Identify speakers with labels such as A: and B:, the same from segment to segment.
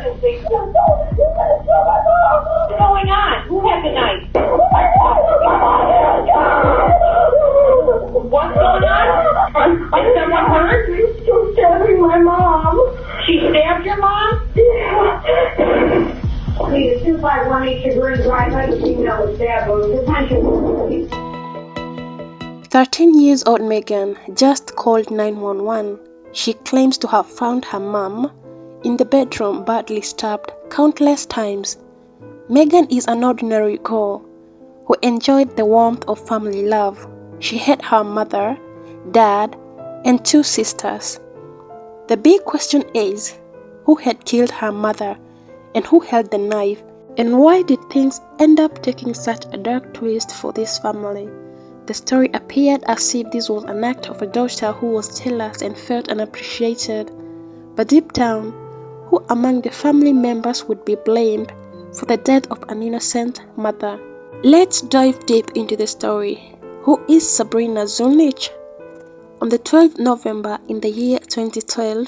A: emergency. What's going on? Who had the knife? What's going on? Is someone hurt?
B: She's stabbing my mom.
A: She stabbed your mom?
B: Yeah. Please, 251 Chagrin Drive, I just email the stab wound. Detention.
C: 13-year-old Megan just called 911. She claims to have found her mom in the bedroom badly stabbed countless times. Megan is an ordinary girl who enjoyed the warmth of family love. She had her mother, dad, and 2 sisters. The big question is, who had killed her mother and who held the knife, and why did things end up taking such a dark twist for this family? The story appeared as if this was an act of a daughter who was jealous and felt unappreciated. But deep down, who among the family members would be blamed for the death of an innocent mother? Let's dive deep into the story. Who is Sabrina Zunich? On the 12th November in the year 2012,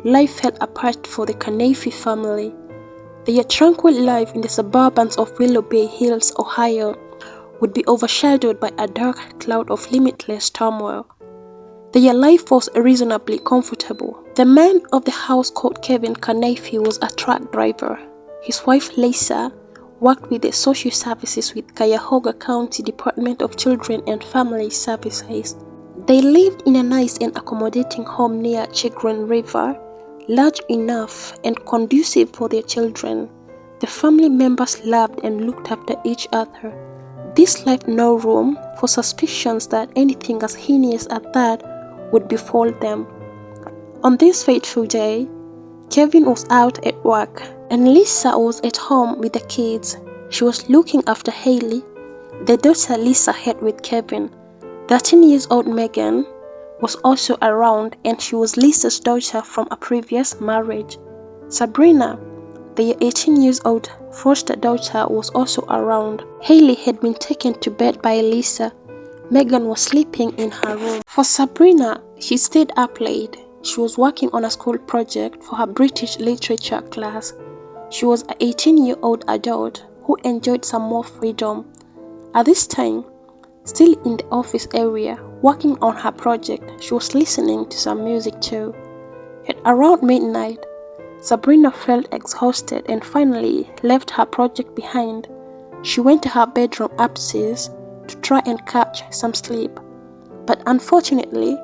C: life fell apart for the Knoefel family. Their tranquil life in the suburbs of Willow Bay Hills, Ohio, would be overshadowed by a dark cloud of limitless turmoil. Their life was reasonably comfortable. The man of the house called Kevin Knoefel was a truck driver. His wife Lisa worked with the social services with Cuyahoga County Department of Children and Family Services. They lived in a nice and accommodating home near Chagrin River, large enough and conducive for their children. The family members loved and looked after each other. This left no room for suspicions that anything as heinous as that would befall them. On this fateful day, Kevin was out at work and Lisa was at home with the kids. She was looking after Haley, the daughter Lisa had with Kevin. 13-year-old Megan was also around, and she was Lisa's daughter from a previous marriage. Sabrina, the 18-year-old foster daughter, was also around. Haley had been taken to bed by Lisa. Megan was sleeping in her room. For Sabrina, she stayed up late. She was working on a school project for her British literature class. She was an 18-year-old adult who enjoyed some more freedom. At this time, still in the office area, working on her project, she was listening to some music too. At around midnight, Sabrina felt exhausted and finally left her project behind. She went to her bedroom upstairs to try and catch some sleep. But unfortunately,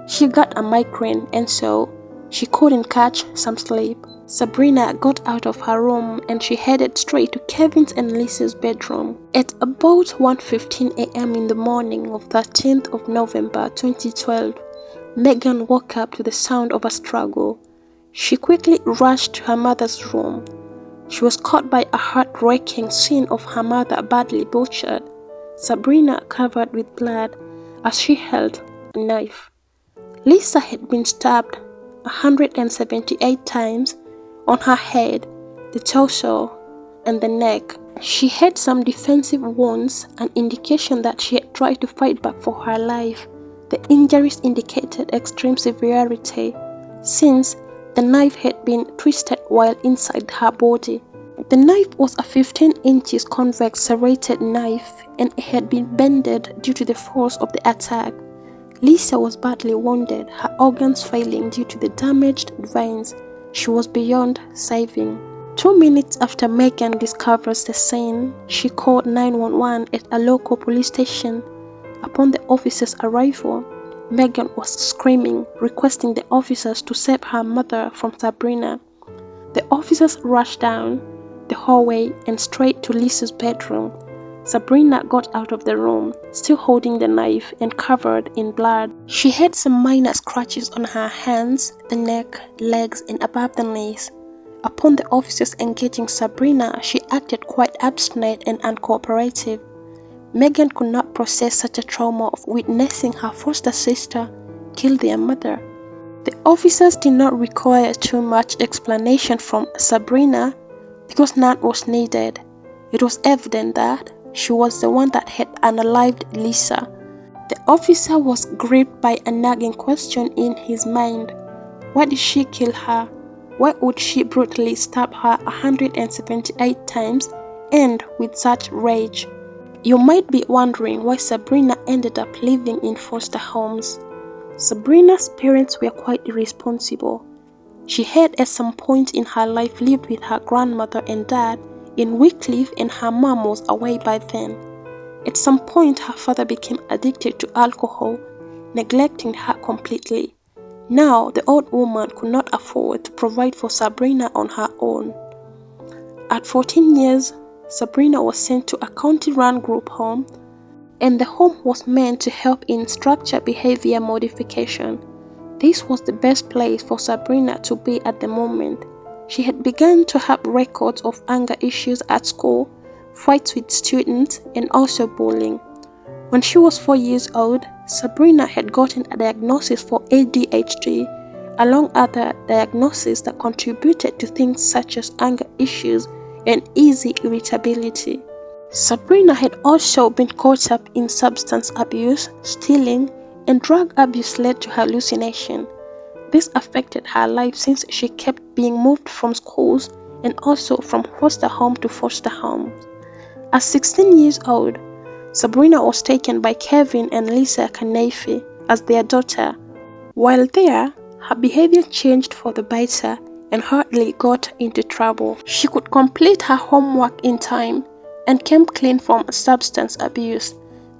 C: she got a migraine and so she couldn't catch some sleep. Sabrina got out of her room and she headed straight to Kevin's and Lisa's bedroom. At about 1:15 a.m. in the morning of 13th of November 2012, Megan woke up to the sound of a struggle. She quickly rushed to her mother's room. She was caught by a heart-wrenching scene of her mother badly butchered, Sabrina covered with blood as she held a knife. Lisa had been stabbed 178 times on her head, the torso, and the neck. She had some defensive wounds, an indication that she had tried to fight back for her life. The injuries indicated extreme severity, since the knife had been twisted while inside her body. The knife was a 15-inch convex serrated knife, and it had been bended due to the force of the attack. Lisa was badly wounded, her organs failing due to the damaged veins. She was beyond saving. 2 minutes after Megan discovers the scene, she called 911 at a local police station. Upon the officers' arrival, Megan was screaming, requesting the officers to save her mother from Sabrina. The officers rushed down the hallway and straight to Lisa's bedroom. Sabrina got out of the room, still holding the knife and covered in blood. She had some minor scratches on her hands, the neck, legs, and above the knees. Upon the officers engaging Sabrina, she acted quite obstinate and uncooperative. Megan could not process such a trauma of witnessing her foster sister kill their mother. The officers did not require too much explanation from Sabrina because none was needed. It was evident that she was the one that had unalived Lisa. The officer was gripped by a nagging question in his mind. Why did she kill her? Why would she brutally stab her 178 times and with such rage? You might be wondering why Sabrina ended up living in foster homes. Sabrina's parents were quite irresponsible. She had at some point in her life lived with her grandmother and dad in Wycliffe, and her mom was away by then. At some point, her father became addicted to alcohol, neglecting her completely. Now, the old woman could not afford to provide for Sabrina on her own. At 14 years, Sabrina was sent to a county-run group home, and the home was meant to help in structured behavior modification. This was the best place for Sabrina to be at the moment. She had begun to have records of anger issues at school, fights with students, and also bullying. When she was 4 years old, Sabrina had gotten a diagnosis for ADHD, along other diagnoses that contributed to things such as anger issues and easy irritability. Sabrina had also been caught up in substance abuse, stealing, and drug abuse led to hallucination. This affected her life since she kept being moved from schools and also from foster home to foster home. At 16 years old, Sabrina was taken by Kevin and Lisa Knoefel as their daughter. While there, her behavior changed for the better and hardly got into trouble. She could complete her homework in time and came clean from substance abuse.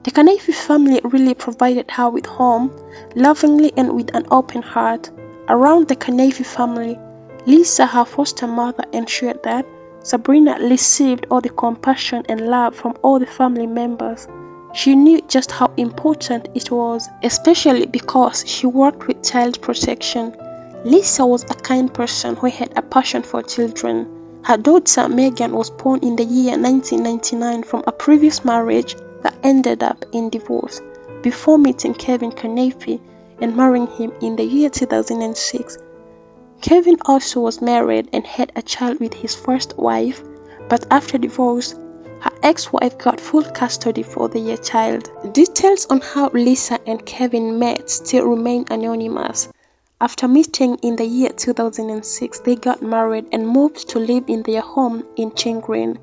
C: The Knoefel family really provided her with home, lovingly and with an open heart. Around the Knoefel family, Lisa, her foster mother, ensured that Sabrina received all the compassion and love from all the family members. She knew just how important it was, especially because she worked with child protection. Lisa was a kind person who had a passion for children. Her daughter Megan was born in the year 1999 from a previous marriage that ended up in divorce, before meeting Kevin Knoefel and marrying him in the year 2006. Kevin also was married and had a child with his first wife, but after divorce, her ex-wife got full custody for their child. Details on how Lisa and Kevin met still remain anonymous. After meeting in the year 2006, they got married and moved to live in their home in Chingrin.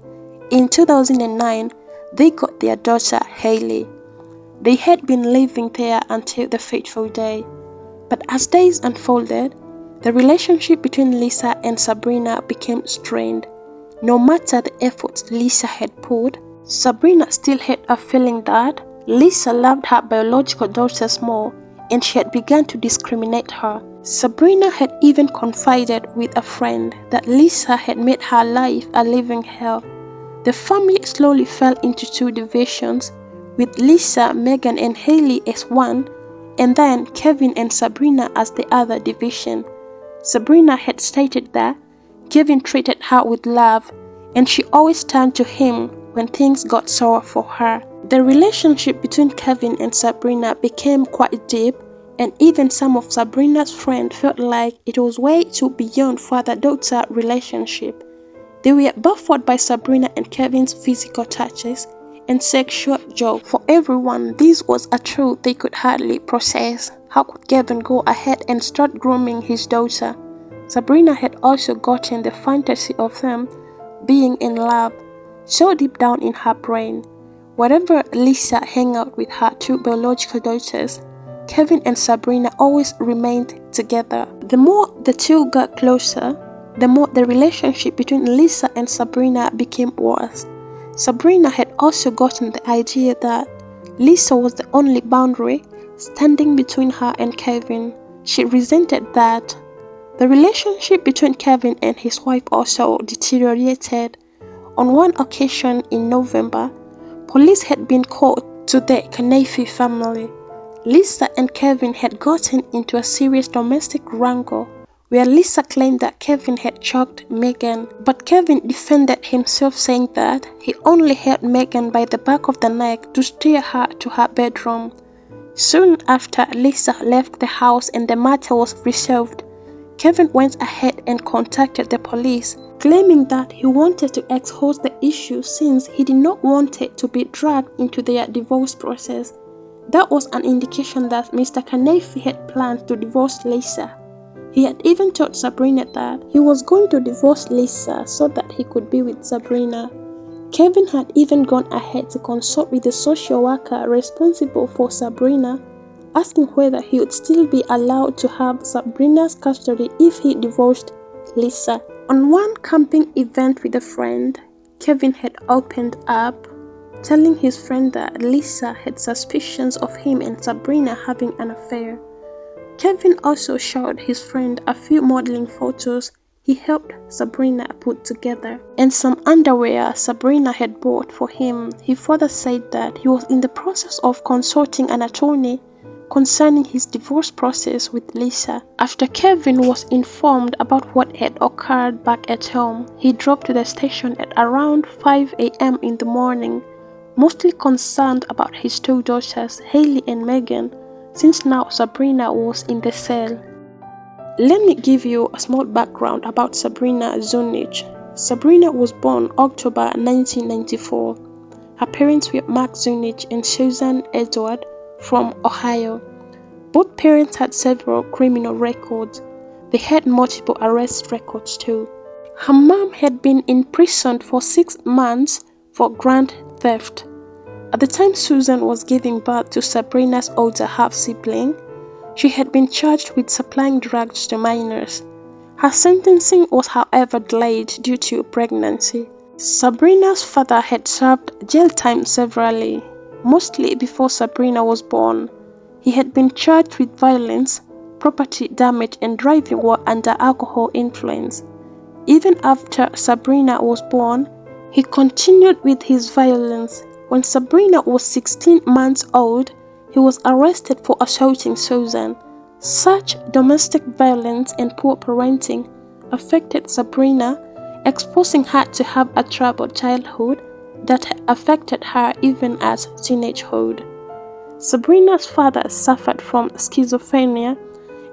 C: In 2009, they got their daughter Hailey. They had been living there until the fateful day. But as days unfolded, the relationship between Lisa and Sabrina became strained. No matter the efforts Lisa had put, Sabrina still had a feeling that Lisa loved her biological daughters more, and she had begun to discriminate her. Sabrina had even confided with a friend that Lisa had made her life a living hell. The family slowly fell into two divisions, with Lisa, Megan, and Hailey as one, and then Kevin and Sabrina as the other division. Sabrina had stated that Kevin treated her with love, and she always turned to him when things got sour for her. The relationship between Kevin and Sabrina became quite deep, and even some of Sabrina's friends felt like it was way too beyond father-daughter relationship. They were baffled by Sabrina and Kevin's physical touches and sexual joke. For everyone, this was a truth they could hardly process. How could Kevin go ahead and start grooming his daughter? Sabrina had also gotten the fantasy of them being in love so deep down in her brain. Wherever Lisa hung out with her two biological daughters, Kevin and Sabrina always remained together. The more the two got closer, the more the relationship between Lisa and Sabrina became worse. Sabrina had also gotten the idea that Lisa was the only boundary standing between her and Kevin. She resented that. The relationship between Kevin and his wife also deteriorated. On one occasion in November, police had been called to the Knoefel family. Lisa and Kevin had gotten into a serious domestic wrangle where Lisa claimed that Kevin had choked Megan, but Kevin defended himself, saying that he only held Megan by the back of the neck to steer her to her bedroom. Soon after Lisa left the house and the matter was resolved, Kevin went ahead and contacted the police, claiming that he wanted to expose the issue since he did not want it to be dragged into their divorce process. That was an indication that Mr. Knoefel had planned to divorce Lisa. He had even told Sabrina that he was going to divorce Lisa so that he could be with Sabrina. Kevin had even gone ahead to consult with the social worker responsible for Sabrina, asking whether he would still be allowed to have Sabrina's custody if he divorced Lisa. On one camping event with a friend, Kevin had opened up, telling his friend that Lisa had suspicions of him and Sabrina having an affair. Kevin also showed his friend a few modeling photos he helped Sabrina put together, and some underwear Sabrina had bought for him. He further said that he was in the process of consulting an attorney concerning his divorce process with Lisa. After Kevin was informed about what had occurred back at home, he drove to the station at around 5 a.m. in the morning, mostly concerned about his two daughters, Hailey and Megan, since now Sabrina was in the cell. Let me give you a small background about Sabrina Zunich. Sabrina was born October 1994. Her parents were Mark Zunich and Susan Edward from Ohio. Both parents had several criminal records. They had multiple arrest records too. Her mom had been imprisoned for 6 months for grand theft. At the time Susan was giving birth to Sabrina's older half-sibling, she had been charged with supplying drugs to minors. Her sentencing was, however, delayed due to pregnancy. Sabrina's father had served jail time severally, mostly before Sabrina was born. He had been charged with violence, property damage, and driving while under alcohol influence. Even after Sabrina was born, he continued with his violence. When Sabrina was 16 months old, he was arrested for assaulting Susan. Such domestic violence and poor parenting affected Sabrina, exposing her to have a troubled childhood that affected her even as teenagehood. Sabrina's father suffered from schizophrenia,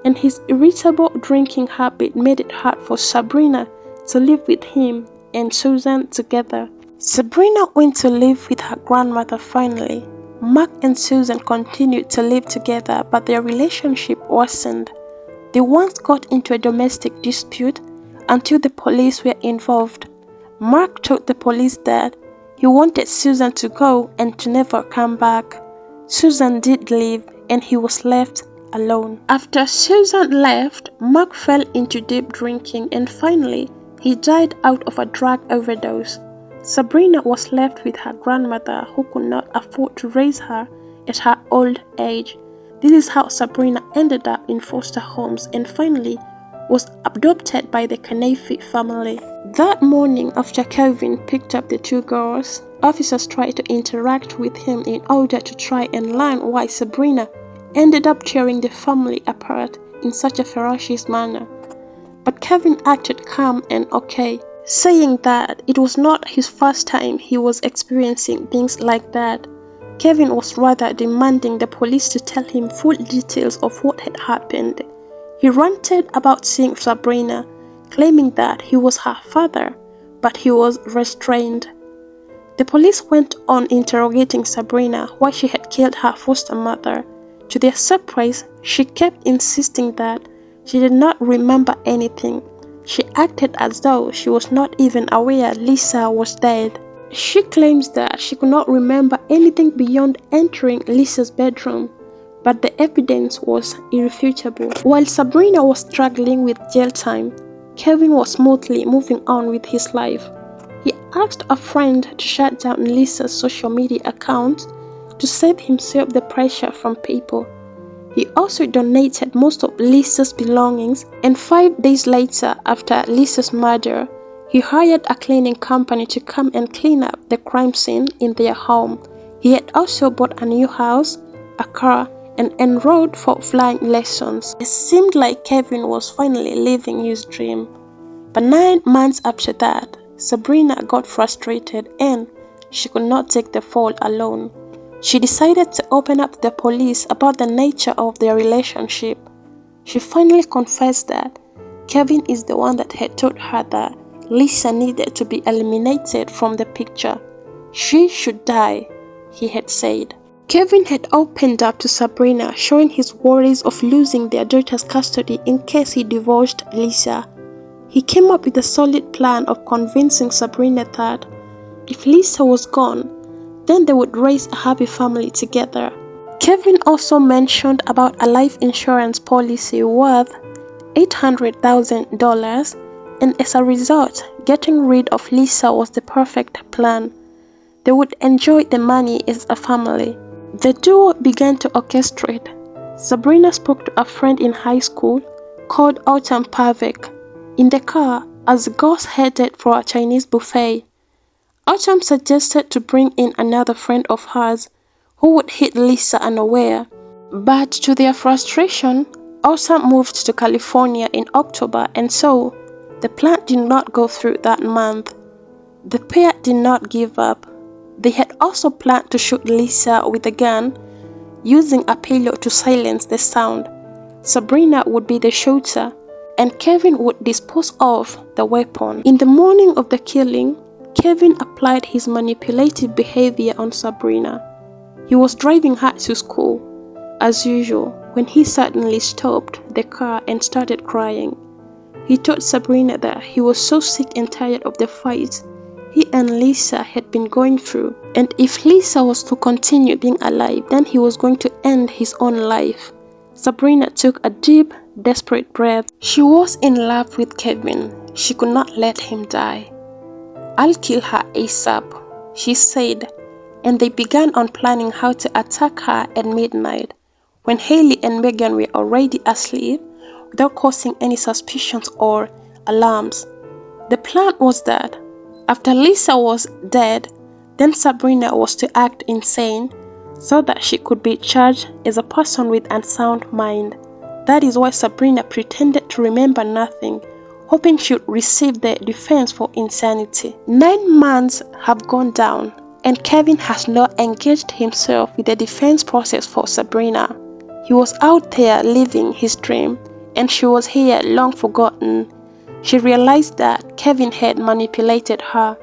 C: and his irritable drinking habit made it hard for Sabrina to live with him and Susan together. Sabrina went to live with her grandmother finally. Mark and Susan continued to live together, but their relationship worsened. They once got into a domestic dispute until the police were involved. Mark told the police that he wanted Susan to go and to never come back. Susan did leave, and he was left alone. After Susan left, Mark fell into deep drinking, and finally, he died out of a drug overdose. Sabrina was left with her grandmother, who could not afford to raise her at her old age. This is how Sabrina ended up in foster homes and finally was adopted by the Knoefel family. That morning, after Kevin picked up the two girls, officers tried to interact with him in order to try and learn why Sabrina ended up tearing the family apart in such a ferocious manner. But Kevin acted calm and okay, saying that it was not his first time he was experiencing things like that. Kevin was rather demanding the police to tell him full details of what had happened. He ranted about seeing Sabrina, claiming that he was her father, but he was restrained. The police went on interrogating Sabrina why she had killed her foster mother. To their surprise, she kept insisting that she did not remember anything. She acted as though she was not even aware Lisa was dead. She claims that she could not remember anything beyond entering Lisa's bedroom, but the evidence was irrefutable. While Sabrina was struggling with jail time, Kevin was smoothly moving on with his life. He asked a friend to shut down Lisa's social media account to save himself the pressure from people. He also donated most of Lisa's belongings, and 5 days later, after Lisa's murder, he hired a cleaning company to come and clean up the crime scene in their home. He had also bought a new house, a car, and enrolled for flying lessons. It seemed like Kevin was finally living his dream. But 9 months after that, Sabrina got frustrated and she could not take the fall alone. She decided to open up to the police about the nature of their relationship. She finally confessed that Kevin is the one that had told her that Lisa needed to be eliminated from the picture. She should die, he had said. Kevin had opened up to Sabrina, showing his worries of losing their daughter's custody in case he divorced Lisa. He came up with a solid plan of convincing Sabrina that if Lisa was gone, then they would raise a happy family together. Kevin also mentioned about a life insurance policy worth $800,000, and as a result, getting rid of Lisa was the perfect plan. They would enjoy the money as a family. The duo began to orchestrate. Sabrina spoke to a friend in high school called Autumn Pavek in the car as the girls headed for a Chinese buffet. Autumn suggested to bring in another friend of hers who would hit Lisa unaware. But to their frustration, Autumn moved to California in October, and so the plan did not go through that month. The pair did not give up. They had also planned to shoot Lisa with a gun, using a pillow to silence the sound. Sabrina would be the shooter, and Kevin would dispose of the weapon. In the morning of the killing, Kevin applied his manipulative behavior on Sabrina. He was driving her to school, as usual, when he suddenly stopped the car and started crying. He told Sabrina that he was so sick and tired of the fights he and Lisa had been going through, and if Lisa was to continue being alive, then he was going to end his own life. Sabrina took a deep, desperate breath. She was in love with Kevin. She could not let him die. "I'll kill her ASAP," she said, and they began on planning how to attack her at midnight, when Haley and Megan were already asleep, without causing any suspicions or alarms. The plan was that after Lisa was dead, then Sabrina was to act insane so that she could be charged as a person with unsound mind. That is why Sabrina pretended to remember nothing, hoping she would receive the defense for insanity. 9 months have gone down, and Kevin has not engaged himself with the defense process for Sabrina. He was out there living his dream, and she was here long forgotten. She realized that Kevin had manipulated her.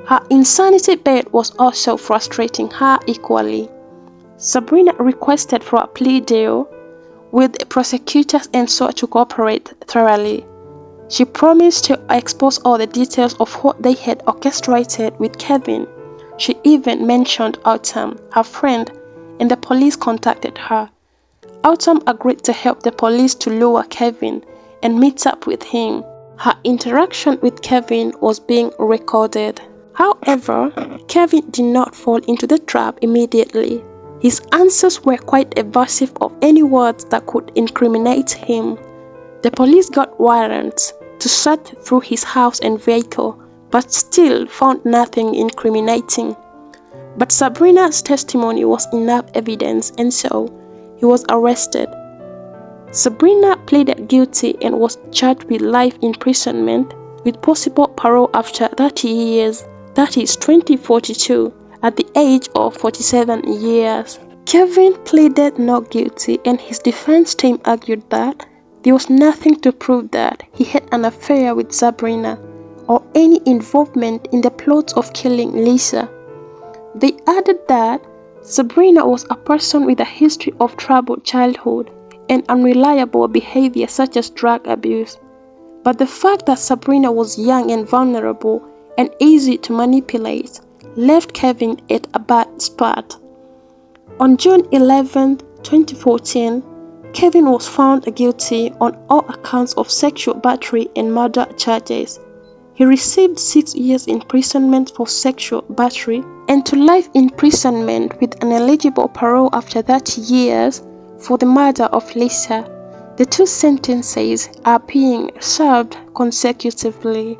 C: Her insanity bed was also frustrating her equally. Sabrina requested for a plea deal with prosecutors and sought to cooperate thoroughly. She promised to expose all the details of what they had orchestrated with Kevin. She even mentioned Autumn, her friend, and the police contacted her. Autumn agreed to help the police to lure Kevin and meet up with him. Her interaction with Kevin was being recorded. However, Kevin did not fall into the trap immediately. His answers were quite evasive of any words that could incriminate him. The police got warrants to search through his house and vehicle, but still found nothing incriminating. But Sabrina's testimony was enough evidence, and so he was arrested. Sabrina pleaded guilty and was charged with life imprisonment with possible parole after 30 years, that is 2042, at the age of 47 years. Kevin pleaded not guilty, and his defense team argued that there was nothing to prove that he had an affair with Sabrina or any involvement in the plot of killing Lisa. They added that Sabrina was a person with a history of troubled childhood and unreliable behavior such as drug abuse. But the fact that Sabrina was young and vulnerable and easy to manipulate left Kevin at a bad spot. On June 11, 2014, Kevin was found guilty on all accounts of sexual battery and murder charges. He received 6 years imprisonment for sexual battery and to life imprisonment with an eligible parole after 30 years for the murder of Lisa. The two sentences are being served consecutively.